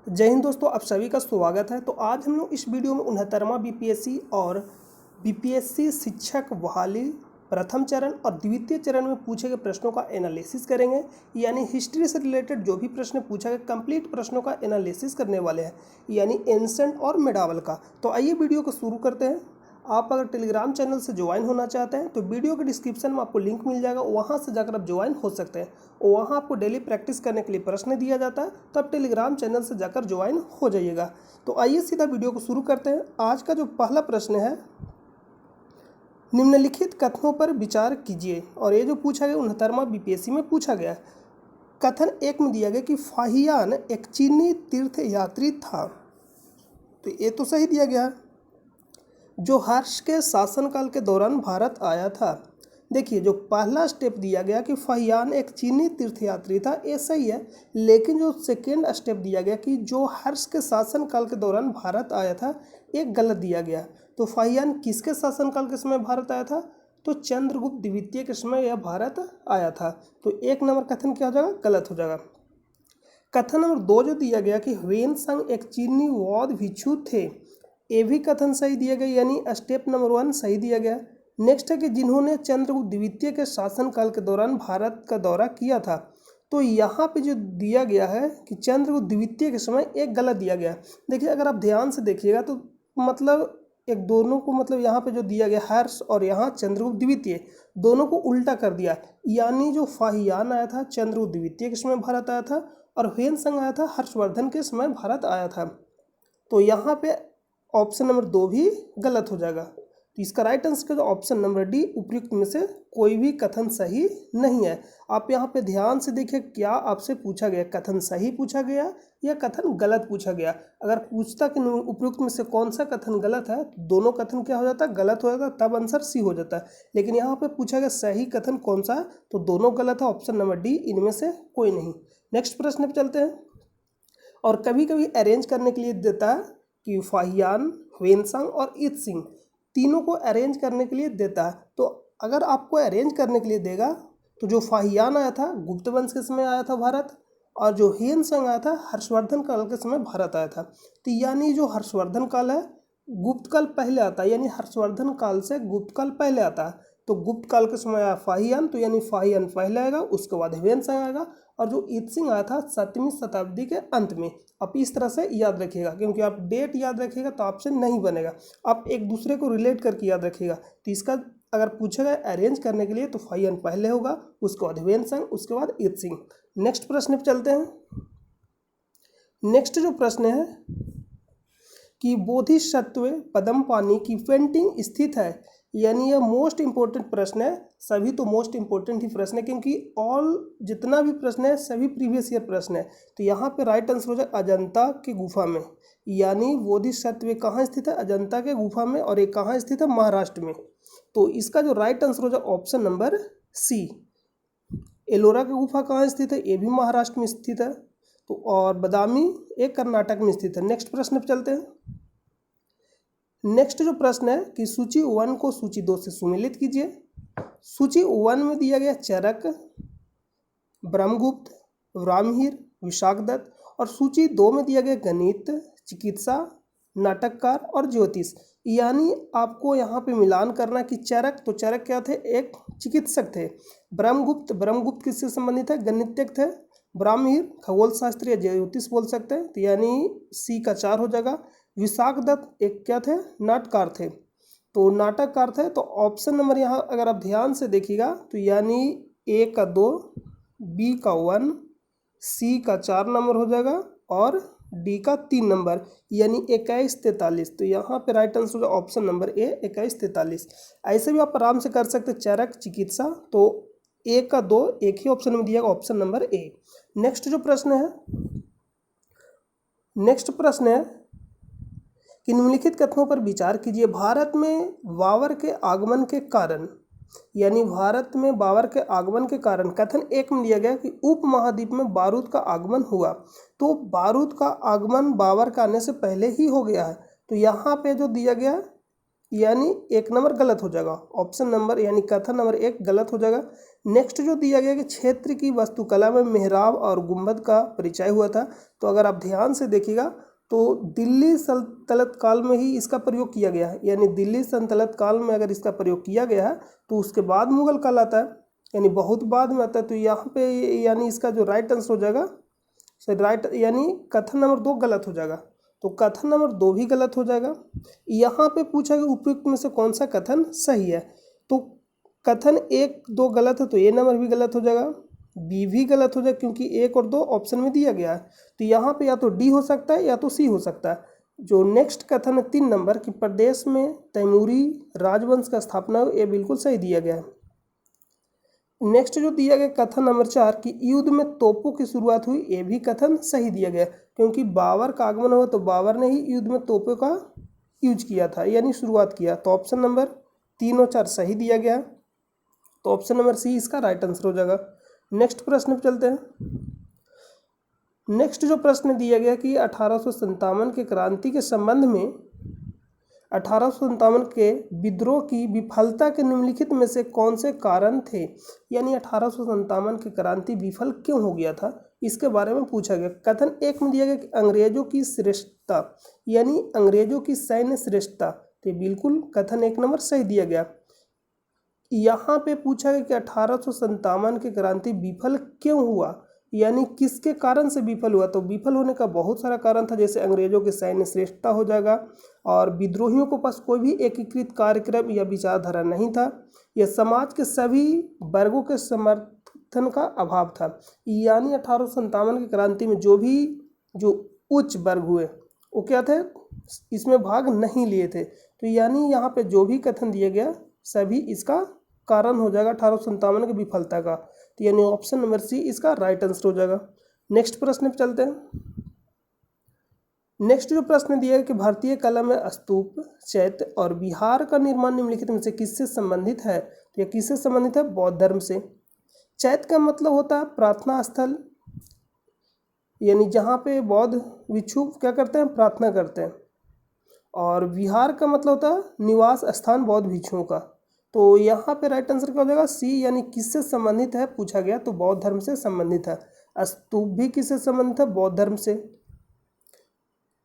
जय हिंद दोस्तों, आप सभी का स्वागत है। तो आज हम लोग इस वीडियो में 69वां बीपीएससी और बीपीएससी शिक्षक बहाली प्रथम चरण और द्वितीय चरण में पूछे गए प्रश्नों का एनालिसिस करेंगे। यानी हिस्ट्री से रिलेटेड जो भी प्रश्न पूछा गया कंप्लीट प्रश्नों का एनालिसिस करने वाले हैं, यानी एंसेंट और मेडावल का। तो आइए वीडियो को शुरू करते हैं। आप अगर टेलीग्राम चैनल से ज्वाइन होना चाहते हैं तो वीडियो के डिस्क्रिप्शन में आपको लिंक मिल जाएगा, वहां से जाकर आप ज्वाइन हो सकते हैं। वहां आपको डेली प्रैक्टिस करने के लिए प्रश्न दिया जाता है, तो आप टेलीग्राम चैनल से जाकर ज्वाइन हो जाइएगा। तो आइए सीधा वीडियो को शुरू करते हैं। आज का जो पहला प्रश्न है, निम्नलिखित कथनों पर विचार कीजिए। और ये जो पूछा गया 69वां बीपीएससी में पूछा गया। कथन एक में दिया गया कि फाहियान एक चीनी तीर्थ यात्री था, तो ये तो सही दिया गया है, जो हर्ष के शासनकाल के दौरान भारत आया था। देखिए, जो पहला स्टेप दिया गया कि फाहियान एक चीनी तीर्थयात्री था, ये सही है। लेकिन जो सेकेंड स्टेप दिया गया कि जो हर्ष के शासनकाल के दौरान भारत आया था, एक गलत दिया गया। तो फाहियान किसके शासनकाल के समय भारत आया था? तो चंद्रगुप्त द्वितीय के समय यह भारत आया था। तो एक नंबर कथन क्या हो जाएगा? गलत हो जाएगा। कथन नंबर 2 जो दिया गया कि ह्वेनसांग एक चीनी बौद्ध भिक्षु थे, ये भी कथन सही दिया गया, यानी स्टेप नंबर 1 सही दिया गया। नेक्स्ट है कि जिन्होंने चंद्रगुप्त द्वितीय के शासनकाल के दौरान भारत का दौरा किया था, तो यहाँ पे जो दिया गया है कि चंद्रगुप्त द्वितीय के समय, एक गलत दिया गया। देखिए, अगर आप ध्यान से देखिएगा तो मतलब एक दोनों को, मतलब यहाँ पे जो दिया गया हर्ष और यहाँ चंद्रगुप्त द्वितीय, दोनों को उल्टा कर दिया। यानी जो फाहियान आया था चंद्रगुप्त द्वितीय के समय भारत आया था, और ह्वेनसांग आया था हर्षवर्धन के समय भारत आया था। तो यहाँ पे ऑप्शन नंबर 2 भी गलत हो जाएगा। तो इसका राइट आंसर का ऑप्शन नंबर डी, उपयुक्त में से कोई भी कथन सही नहीं है। आप यहाँ पे ध्यान से देखिए, क्या आपसे पूछा गया, कथन सही पूछा गया या कथन गलत पूछा गया। अगर पूछता कि उपयुक्त में से कौन सा कथन गलत है, तो दोनों कथन क्या हो जाता है? गलत हो जाता है, तब आंसर सी हो जाता है। लेकिन यहाँ पे पूछा गया सही कथन कौन सा है, तो दोनों गलत है, ऑप्शन नंबर डी, इनमें से कोई नहीं। नेक्स्ट प्रश्न पे चलते हैं। और कभी कभी अरेंज करने के लिए देता है कि फाहियान, ह्वेनसांग और ईत सिंह, तीनों को अरेंज करने के लिए देता है। तो अगर आपको अरेंज करने के लिए देगा, तो जो फाहियान आया था गुप्त वंश के समय आया था भारत, और जो ह्वेनसांग आया था हर्षवर्धन काल के समय भारत आया था। तो यानी जो हर्षवर्धन काल है, गुप्त काल पहले आता है, यानी हर्षवर्धन काल से गुप्त काल पहले आता है। तो गुप्त काल के समय आया फाहियान, तो यानी फाहियान पहले आएगा, उसके बाद ह्वेनसांग आएगा, और जो ईत सिंह आया था 7वीं शताब्दी के अंत में। आप इस तरह से याद रखिएगा, क्योंकि आप डेट याद रखिएगा तो आपसे नहीं बनेगा, आप एक दूसरे को रिलेट करके याद रखिएगा। तो इसका अगर पूछा गया अरेंज करने के लिए, तो फाहियान पहले होगा, उसके बाद ह्वेनसांग, उसके बाद ईत सिंह। नेक्स्ट प्रश्न पे चलते हैं। नेक्स्ट जो प्रश्न है कि बोधिसत्व पद्मपाणि की पेंटिंग स्थित है, यानी यह मोस्ट इंपॉर्टेंट प्रश्न है। सभी तो मोस्ट इंपॉर्टेंट ही प्रश्न है, क्योंकि ऑल जितना भी प्रश्न है सभी प्रीवियस ईयर प्रश्न है। तो यहाँ पे राइट आंसर हो जाए अजंता की गुफा में। यानी बोधिसत्व कहाँ स्थित है? अजंता के गुफा में, और ये कहाँ स्थित है? महाराष्ट्र में। तो इसका जो राइट आंसर हो जाए ऑप्शन नंबर सी। एलोरा की गुफा कहाँ स्थित है? ये भी महाराष्ट्र में स्थित है। तो और बादामी एक कर्नाटक में स्थित है। नेक्स्ट प्रश्न पे चलते हैं। नेक्स्ट जो प्रश्न है कि सूची 1 को सूची 2 से सुमेलित कीजिए। सूची 1 में दिया गया चरक, ब्रह्मगुप्त, रामहीर, विशाखदत्त, और सूची 2 में दिया गया गणित, चिकित्सा, नाटककार और ज्योतिष। यानी आपको यहाँ पे मिलान करना कि चरक, तो चरक क्या थे? एक चिकित्सक थे। ब्रह्मगुप्त किससे संबंधित है? गणितज्ञ थे। ब्राह्महीर खगोल शास्त्री या ज्योतिष बोल सकते हैं, तो यानी सी का 4 हो जाएगा। विशाखदत्त एक क्या थे? नाटककार थे। तो नाटककार थे, तो ऑप्शन नंबर यहाँ अगर आप ध्यान से देखिएगा तो यानी ए का 2, बी का 1, सी का 4 नंबर हो जाएगा, और डी का 3 नंबर, यानी 2143। तो यहाँ पे राइट आंसर हो ऑप्शन नंबर ए, 2143। ऐसे भी आप आराम से कर सकते, चरक, चिकित्सा। तो ए का 2 एक ही ऑप्शन में दिया, ऑप्शन नंबर ए। नेक्स्ट जो प्रश्न है, नेक्स्ट प्रश्न है कि निम्नलिखित कथनों पर विचार कीजिए। भारत में बाबर के आगमन के कारण, यानी भारत में बाबर के आगमन के कारण कथन 1 में दिया गया कि उपमहाद्वीप में बारूद का आगमन हुआ। तो बारूद का आगमन बाबर का आने से पहले ही हो गया है। तो यहाँ पे जो दिया गया, यानी 1 नंबर गलत हो जाएगा, ऑप्शन नंबर यानी कथन नंबर 1 गलत हो जाएगा। नेक्स्ट जो दिया गया कि क्षेत्र की वास्तुकला में मेहराब और गुंबद का परिचय हुआ था। तो अगर आप ध्यान से देखिएगा तो दिल्ली सल्तनत काल में ही इसका प्रयोग किया गया है, यानी दिल्ली सल्तनत काल में अगर इसका प्रयोग किया गया है तो उसके बाद मुगल काल आता है, यानी बहुत बाद में आता है। तो यहाँ पे यानी इसका जो राइट आंसर हो जाएगा, राइट यानी कथन नंबर 2 गलत हो जाएगा। तो कथन नंबर 2 भी गलत हो जाएगा। यहाँ पे पूछा कि उपयुक्त में से कौन सा कथन सही है। तो कथन 1 2 गलत है तो ए नंबर भी गलत हो जाएगा, बी भी गलत हो जाएगा क्योंकि 1 और 2 ऑप्शन में दिया गया है। तो यहाँ पे या तो डी हो सकता है या तो सी हो सकता है। जो नेक्स्ट कथन है 3 नंबर कि प्रदेश में तैमूरी राजवंश का स्थापना हो, ये बिल्कुल सही दिया गया है। नेक्स्ट जो दिया गया कथन नंबर 4 कि युद्ध में तोपों की शुरुआत हुई, ये भी कथन सही दिया गया क्योंकि बाबर का आगमन हुआ तो बाबर ने ही युद्ध में तोपों का यूज किया था, यानी शुरुआत किया। तो ऑप्शन नंबर 3 और 4 सही दिया गया, तो ऑप्शन नंबर सी इसका राइट आंसर हो जाएगा। नेक्स्ट प्रश्न पर चलते हैं। नेक्स्ट जो प्रश्न दिया गया कि 1857 के क्रांति के संबंध में 1857 के विद्रोह की विफलता के निम्नलिखित में से कौन से कारण थे, यानी 1857 की क्रांति विफल क्यों हो गया था, इसके बारे में पूछा गया। कथन 1 में दिया गया कि अंग्रेजों की श्रेष्ठता, यानी अंग्रेजों की सैन्य श्रेष्ठता, तो बिल्कुल कथन 1 नंबर सही दिया गया। यहाँ पे पूछा गया कि 1857 की क्रांति विफल क्यों हुआ, यानी किसके कारण से विफल हुआ। तो विफल होने का बहुत सारा कारण था, जैसे अंग्रेजों की सैन्य श्रेष्ठता हो जाएगा और विद्रोहियों के पास कोई भी एकीकृत कार्यक्रम या विचारधारा नहीं था, यह समाज के सभी वर्गों के समर्थन का अभाव था। यानी 1857 की क्रांति में जो उच्च वर्ग हुए वो क्या थे, इसमें भाग नहीं लिए थे। तो यानी यहाँ पे जो भी कथन दिया गया सभी इसका कारण हो जाएगा 1857 की विफलता का, तो यानी ऑप्शन नंबर सी इसका राइट आंसर हो जाएगा। नेक्स्ट प्रश्न पे चलते हैं। नेक्स्ट जो प्रश्न दिया है कि भारतीय कला में स्तूप, चैत्य और विहार का निर्माण निम्नलिखित में से किससे संबंधित है, तो यह किससे संबंधित है, बौद्ध धर्म से। चैत्य का मतलब होता है प्रार्थना स्थल, यानी जहाँ पे बौद्ध भिक्षु क्या करते हैं, प्रार्थना करते हैं। और विहार का मतलब होता है निवास स्थान बौद्ध भिक्षुओं का। तो यहाँ पे राइट आंसर क्या हो जाएगा, सी, यानी किससे संबंधित है पूछा गया तो बौद्ध धर्म से संबंधित है। स्तूप भी किससे संबंधित है, बौद्ध धर्म से।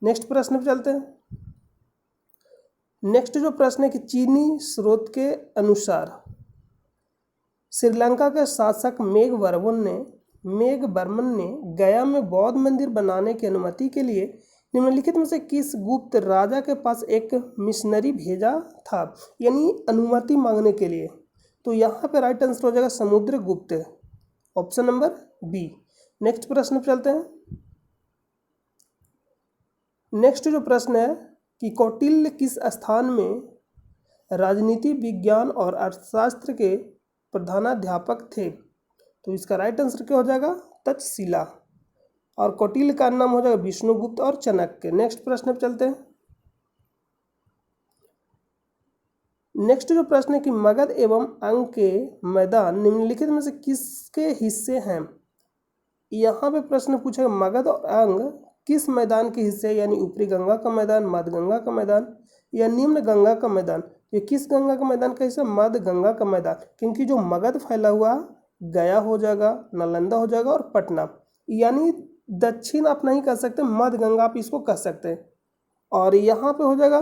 नेक्स्ट प्रश्न पे चलते हैं। नेक्स्ट जो प्रश्न है कि चीनी स्रोत के अनुसार श्रीलंका के शासक मेघवर्मन ने गया में बौद्ध मंदिर बनाने की अनुमति के लिए निम्नलिखित में से किस गुप्त राजा के पास एक मिशनरी भेजा था, यानी अनुमति मांगने के लिए। तो यहाँ पे राइट आंसर हो जाएगा Samudragupta, option number B. Next प्रश्न पे चलते हैं। नेक्स्ट जो प्रश्न है कि कौटिल्य किस स्थान में राजनीति विज्ञान और अर्थशास्त्र के प्रधानाध्यापक थे, तो इसका राइट आंसर क्या हो जाएगा, तक्षशिला। और कौटिल्य का नाम हो जाएगा विष्णुगुप्त और चाणक्य। नेक्स्ट प्रश्न पे चलते हैं। नेक्स्ट जो प्रश्न है कि मगध एवं अंग के मैदान निम्नलिखित में से किसके हिस्से हैं। यहाँ पे प्रश्न पूछा है मगध और अंग किस मैदान के हिस्से, यानी ऊपरी गंगा का मैदान, मध्य गंगा का मैदान या निम्न गंगा का मैदान। ये किस गंगा का मैदान का हिस्सा, मध्य गंगा का मैदान, क्योंकि जो मगध फैला हुआ गया हो जाएगा, नालंदा हो जाएगा और पटना, यानी दक्षिण आप नहीं कह सकते, मध्य गंगा आप इसको कह सकते हैं। और यहाँ पे हो जाएगा,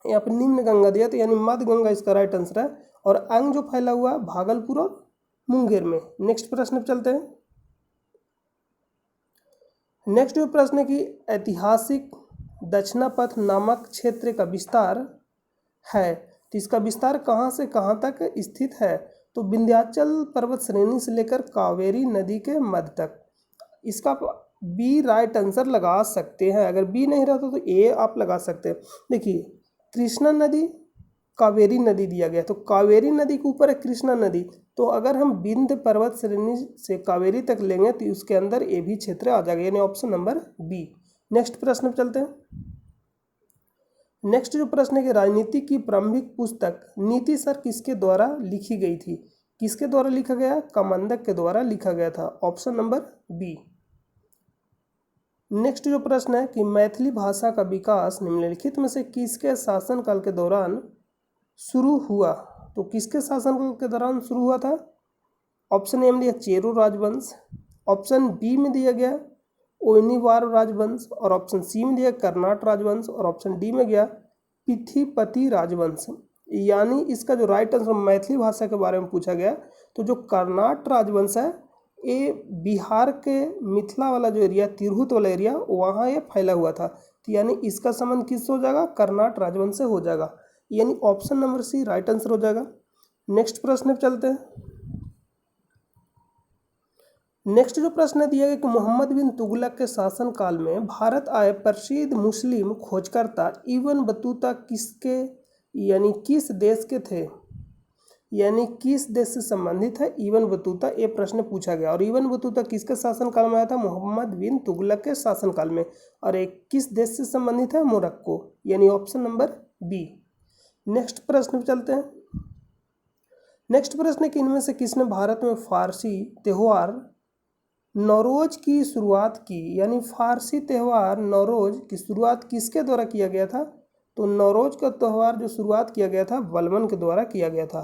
यहाँ पे निम्न गंगा दिया तो यानी मध्य गंगा इसका राइट आंसर है। और अंग जो फैला हुआ भागलपुर और मुंगेर में। नेक्स्ट प्रश्न पे चलते हैं। नेक्स्ट जो प्रश्न है कि ऐतिहासिक दक्षिणापथ नामक क्षेत्र का विस्तार है, तो इसका विस्तार कहाँ से कहाँ तक स्थित है, तो विंध्याचल पर्वत श्रेणी से लेकर कावेरी नदी के मध्य तक। इसका बी राइट आंसर लगा सकते हैं, अगर बी नहीं रहता तो ए आप लगा सकते हैं। देखिए कृष्णा नदी, कावेरी नदी दिया गया, तो कावेरी नदी के ऊपर है कृष्णा नदी, तो अगर हम विंध्य पर्वत श्रेणी से कावेरी तक लेंगे तो उसके अंदर ये भी क्षेत्र आ जाएगा, यानी ऑप्शन नंबर बी। नेक्स्ट प्रश्न पे चलते हैं। नेक्स्ट जो प्रश्न है कि राजनीति की प्रारंभिक पुस्तक नीति सर किसके द्वारा लिखी गई थी, किसके द्वारा लिखा गया, कामंदक के द्वारा लिखा गया था, ऑप्शन नंबर बी। नेक्स्ट जो प्रश्न है कि मैथिली भाषा का विकास निम्नलिखित में से किसके शासनकाल के दौरान शुरू हुआ, तो किसके शासनकाल के दौरान शुरू हुआ था, ऑप्शन ए में दिया चेरो राजवंश, ऑप्शन बी में दिया गया ओनिवार राजवंश, और ऑप्शन सी में दिया कर्नाट राजवंश, और ऑप्शन डी में गया पिथिपति राजवंश। यानी इसका जो राइट आंसर मैथिली भाषा के बारे में पूछा गया, तो जो कर्नाट राजवंश है ये बिहार के मिथिला वाला जो एरिया, तिरहुत वाला एरिया, वहाँ ये फैला हुआ था। तो यानी इसका संबंध किससे हो जाएगा? कर्नाट राजवंश से हो जाएगा। यानी option number C right answer हो जाएगा। नेक्स्ट प्रश्न पे चलते हैं। नेक्स्ट जो प्रश्न दिया गया कि मोहम्मद बिन तुगलक के शासनकाल में भारत आए प्रसिद्ध मुस्लिम खोजकर्ता इब्न बतूता किसके यानी किस देश के थे? यानी किस देश से संबंधित है इब्न बतूता? ये प्रश्न पूछा गया। और इब्न बतूता किसके शासनकाल में आया था? मोहम्मद बिन तुगलक के शासनकाल में। और एक किस देश से संबंधित है? मोरक्को, यानी ऑप्शन नंबर बी। नेक्स्ट प्रश्न पे चलते हैं। नेक्स्ट प्रश्न है कि इनमें से किसने भारत में फारसी त्यौहार नौरोज की शुरुआत की? यानी फारसी त्यौहार नौरोज की शुरुआत किसके द्वारा किया गया था? तो नौरोज का त्यौहार जो शुरुआत किया गया था बलबन के द्वारा किया गया था,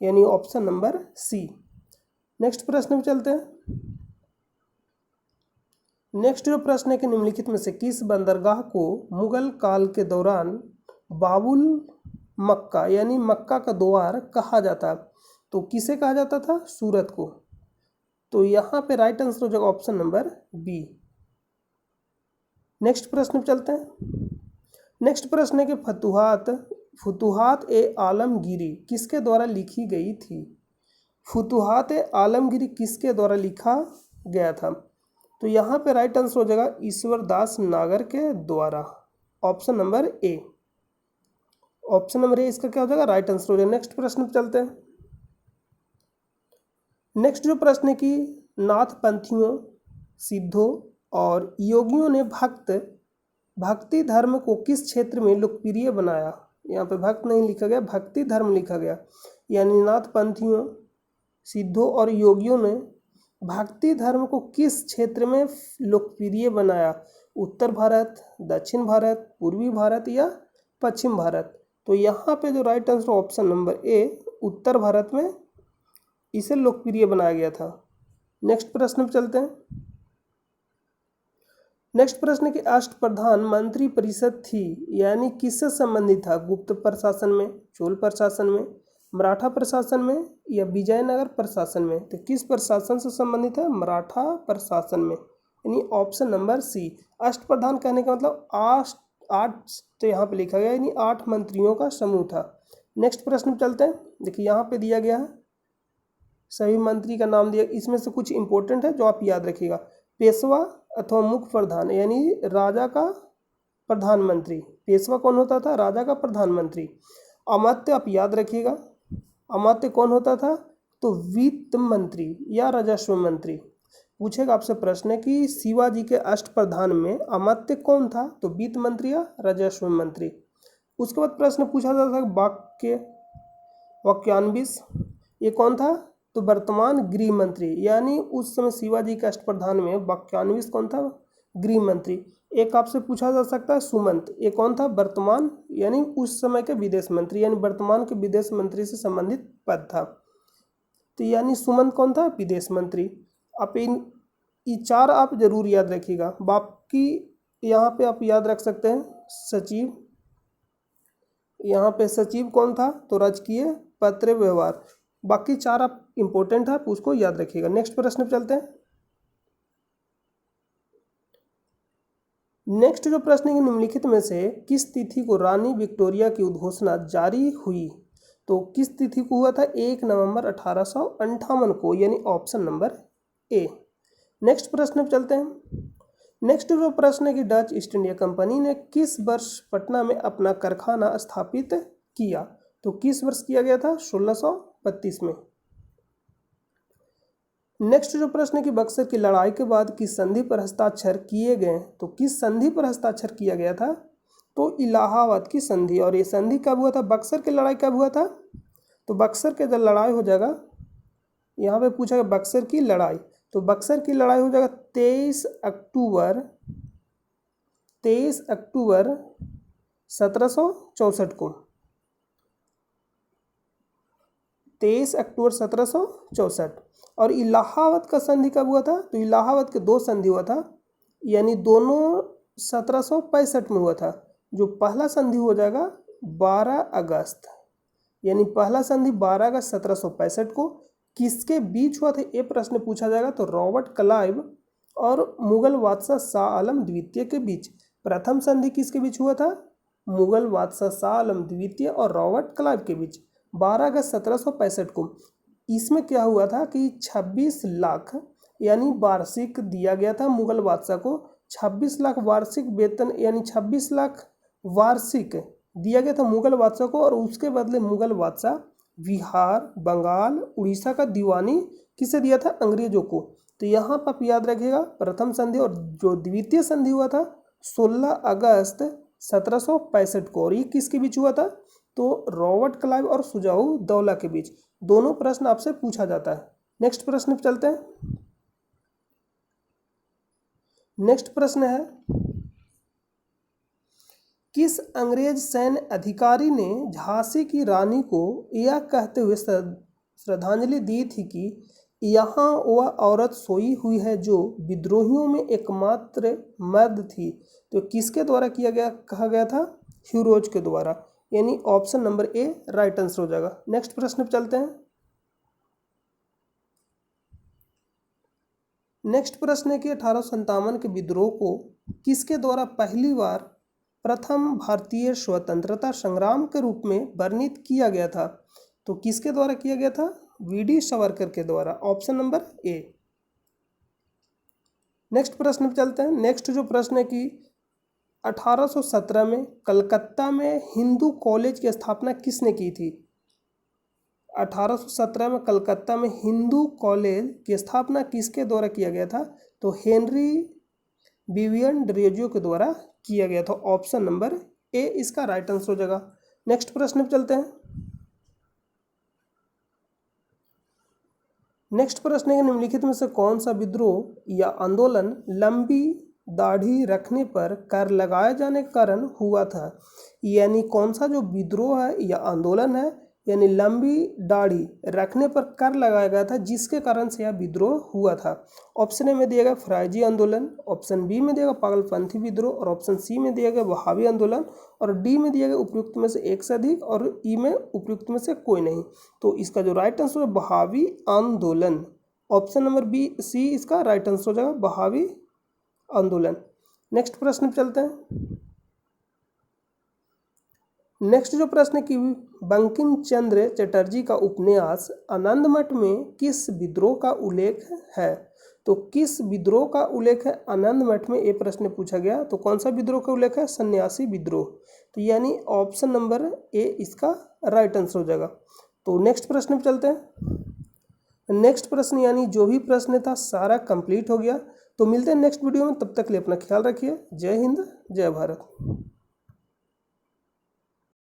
यानी ऑप्शन नंबर सी। नेक्स्ट प्रश्न पे चलते हैं। नेक्स्ट जो प्रश्न है कि निम्नलिखित में से किस बंदरगाह को मुगल काल के दौरान बाबुल मक्का यानी मक्का का द्वार कहा जाता? तो किसे कहा जाता था? सूरत को। तो यहाँ पे राइट आंसर हो जाएगा ऑप्शन नंबर बी। नेक्स्ट प्रश्न पे चलते हैं। नेक्स्ट प्रश्न है कि फुतुहात ए आलमगीरी किसके द्वारा लिखी गई थी? फुतुहात ए आलमगीरी किसके द्वारा लिखा गया था? तो यहाँ पे राइट आंसर हो जाएगा ईश्वर दास नागर के द्वारा, ऑप्शन नंबर ए। ऑप्शन नंबर ए इसका क्या हो जाएगा? राइट आंसर हो जाएगा। नेक्स्ट प्रश्न पे चलते हैं। नेक्स्ट जो प्रश्न है कि नाथपंथियों, सिद्धों और योगियों ने भक्ति धर्म को किस क्षेत्र में लोकप्रिय बनाया? यहाँ पे भक्त नहीं लिखा गया, भक्ति धर्म लिखा गया। यानी नाथपंथियों, सिद्धों और योगियों ने भक्ति धर्म को किस क्षेत्र में लोकप्रिय बनाया? उत्तर भारत, दक्षिण भारत, पूर्वी भारत या पश्चिम भारत? तो यहाँ पे जो right answer option number A Uttar Bharat में इसे लोकप्रिय बनाया गया था। नेक्स्ट प्रश्न पे चलते हैं। नेक्स्ट प्रश्न की अष्टप्रधान मंत्री परिषद थी, यानी किससे संबंधित था? गुप्त प्रशासन में, चोल प्रशासन में, मराठा प्रशासन में या विजयनगर प्रशासन में? तो किस प्रशासन से संबंधित है? मराठा प्रशासन में, यानी ऑप्शन नंबर सी। अष्टप्रधान कहने का मतलब आठ तो यहाँ पे लिखा गया, यानी 8 मंत्रियों का समूह था। नेक्स्ट प्रश्न पे चलते हैं। देखिए यहाँ पे दिया गया है सभी मंत्री का नाम दिया, इसमें से कुछ इंपॉर्टेंट है जो आप याद रखिएगा। पेशवा अथवा मुख्य प्रधान यानी राजा का प्रधानमंत्री। पेशवा कौन होता था? राजा का प्रधानमंत्री। अमात्य आप याद रखिएगा, अमात्य कौन होता था? तो वित्त मंत्री या राजस्व मंत्री। पूछेगा आपसे प्रश्न है कि शिवाजी के अष्टप्रधान में अमात्य कौन था? तो वित्त मंत्री या राजस्व मंत्री। उसके बाद प्रश्न पूछा जाता है वाक्यान्विश ये कौन था? तो वर्तमान गृह मंत्री, यानी उस समय शिवाजी के अष्टप्रधान में वाक्यान्विश कौन था? गृह मंत्री। एक आपसे पूछा जा सकता है सुमंत, ये कौन था? वर्तमान यानी उस समय के विदेश मंत्री, यानी वर्तमान के विदेश मंत्री से संबंधित पद था। तो यानी सुमंत कौन था? विदेश मंत्री। आप ये 4 आप जरूर याद रखिएगा। बाकी यहाँ पे आप याद रख सकते हैं सचिव, यहाँ पे सचिव कौन था? तो राजकीय पत्र व्यवहार। बाकी 4 आप इंपॉर्टेंट है, आप उसको याद रखिएगा। नेक्स्ट प्रश्न पे चलते हैं। नेक्स्ट जो प्रश्न है निम्नलिखित में से किस तिथि को रानी विक्टोरिया की उद्घोषणा जारी हुई? तो किस तिथि को हुआ था? 1 नवंबर 1858 को, यानी ऑप्शन नंबर ए। नेक्स्ट प्रश्न पे चलते हैं। नेक्स्ट जो प्रश्न है कि डच ईस्ट इंडिया कंपनी ने किस वर्ष पटना में अपना कारखाना स्थापित किया? तो किस वर्ष किया गया था? 1632 में। नेक्स्ट जो प्रश्न है कि बक्सर की लड़ाई के बाद किस संधि पर हस्ताक्षर किए गए? तो किस संधि पर हस्ताक्षर किया गया था? तो इलाहाबाद की संधि। और ये संधि कब हुआ था? बक्सर की लड़ाई कब हुआ था? तो बक्सर के जब लड़ाई हो जाएगा, यहाँ पे पूछा गया बक्सर की लड़ाई, तो बक्सर की लड़ाई हो जाएगा 23 अक्टूबर 1764 को। 23 अक्टूबर 1764। और इलाहाबाद का संधि कब हुआ था? तो इलाहाबाद के 2 संधि हुआ था, यानी दोनों 1765 में हुआ था। जो पहला संधि हो जाएगा 12 अगस्त, यानी पहला संधि 12 अगस्त 1765 को किसके बीच हुआ था, ये प्रश्न पूछा जाएगा। तो रॉबर्ट क्लाइव और मुगल बादशाह शाह आलम द्वितीय के बीच। प्रथम संधि किसके बीच हुआ था? मुगल बादशाह शाह आलम द्वितीय और रॉबर्ट क्लाइव के बीच 12 अगस्त 1765 को। इसमें क्या हुआ था कि 26 लाख यानी वार्षिक दिया गया था मुगल बादशाह को। 26 लाख वार्षिक वेतन यानी 26 लाख वार्षिक दिया गया था मुगल बादशाह को, और उसके बदले मुगल बादशाह बिहार, बंगाल, उड़ीसा का दीवानी किसे दिया था? अंग्रेजों को। तो यहाँ पर आप याद रखिएगा प्रथम संधि, और जो द्वितीय संधि हुआ था 16 अगस्त 1765 को, और ये किसके बीच हुआ था? तो रॉबर्ट क्लाइव और सुजाऊ दौला के बीच। दोनों प्रश्न आपसे पूछा जाता है। नेक्स्ट प्रश्न पे चलते हैं। नेक्स्ट प्रश्न है, किस अंग्रेज सैन्य अधिकारी ने झांसी की रानी को यह कहते हुए श्रद्धांजलि दी थी कि यहाँ वह औरत सोई हुई है जो विद्रोहियों में एकमात्र मर्द थी? तो किसके द्वारा किया गया, कहा गया था? ह्यूरोज के द्वारा, यानी ऑप्शन नंबर ए राइट आंसर हो जाएगा। नेक्स्ट प्रश्न पे चलते हैं। नेक्स्ट प्रश्न है कि 1857 के विद्रोह को किसके द्वारा पहली बार प्रथम भारतीय स्वतंत्रता संग्राम के रूप में वर्णित किया गया था? तो किसके द्वारा किया गया था? वीडी सावरकर के द्वारा, ऑप्शन नंबर ए। नेक्स्ट प्रश्न पे चलते हैं। नेक्स्ट जो प्रश्न है कि 1817 में कलकत्ता में हिंदू कॉलेज की स्थापना किसने की थी? 1817 में कलकत्ता में हिंदू कॉलेज की स्थापना किसके द्वारा किया गया था? तो हेनरी विवियन ड्रेजियो के द्वारा किया गया था, ऑप्शन नंबर ए इसका राइट आंसर हो जाएगा। नेक्स्ट प्रश्न पे चलते हैं। नेक्स्ट प्रश्न है, निम्नलिखित में से कौन सा विद्रोह या आंदोलन लंबी दाढ़ी रखने पर कर लगाए जाने के कारण हुआ था? यानी कौन सा जो विद्रोह है या आंदोलन है, यानी लंबी दाढ़ी रखने पर कर लगाया गया था, जिसके कारण से यह विद्रोह हुआ था? ऑप्शन ए में दिया गया फराइजी आंदोलन, ऑप्शन बी में दिया गया पागलपंथी विद्रोह, और ऑप्शन सी में दिया गया वहाबी आंदोलन, और डी में दिया गया उपयुक्त में से एक से अधिक, और ई में उपयुक्त में से कोई नहीं। तो इसका जो राइट आंसर है वहाबी आंदोलन, ऑप्शन नंबर बी सी इसका राइट आंसर हो जाएगा, वहाबी आंदोलन। नेक्स्ट प्रश्न पे चलते हैं। नेक्स्ट जो प्रश्न है कि बंकिम चंद्र चटर्जी का उपन्यास आनंद मठ में किस विद्रोह का उल्लेख है? तो किस विद्रोह का उल्लेख है आनंद मठ में, ये प्रश्न पूछा गया। तो कौन सा विद्रोह का उल्लेख है? सन्यासी विद्रोह। तो यानी ऑप्शन नंबर ए इसका राइट आंसर हो जाएगा। तो नेक्स्ट प्रश्न पे चलते हैं। नेक्स्ट प्रश्न यानी जो भी प्रश्न था सारा कंप्लीट हो गया। तो मिलते हैं नेक्स्ट वीडियो में, तब तक के लिए अपना ख्याल रखिए। जय हिंद, जय भारत।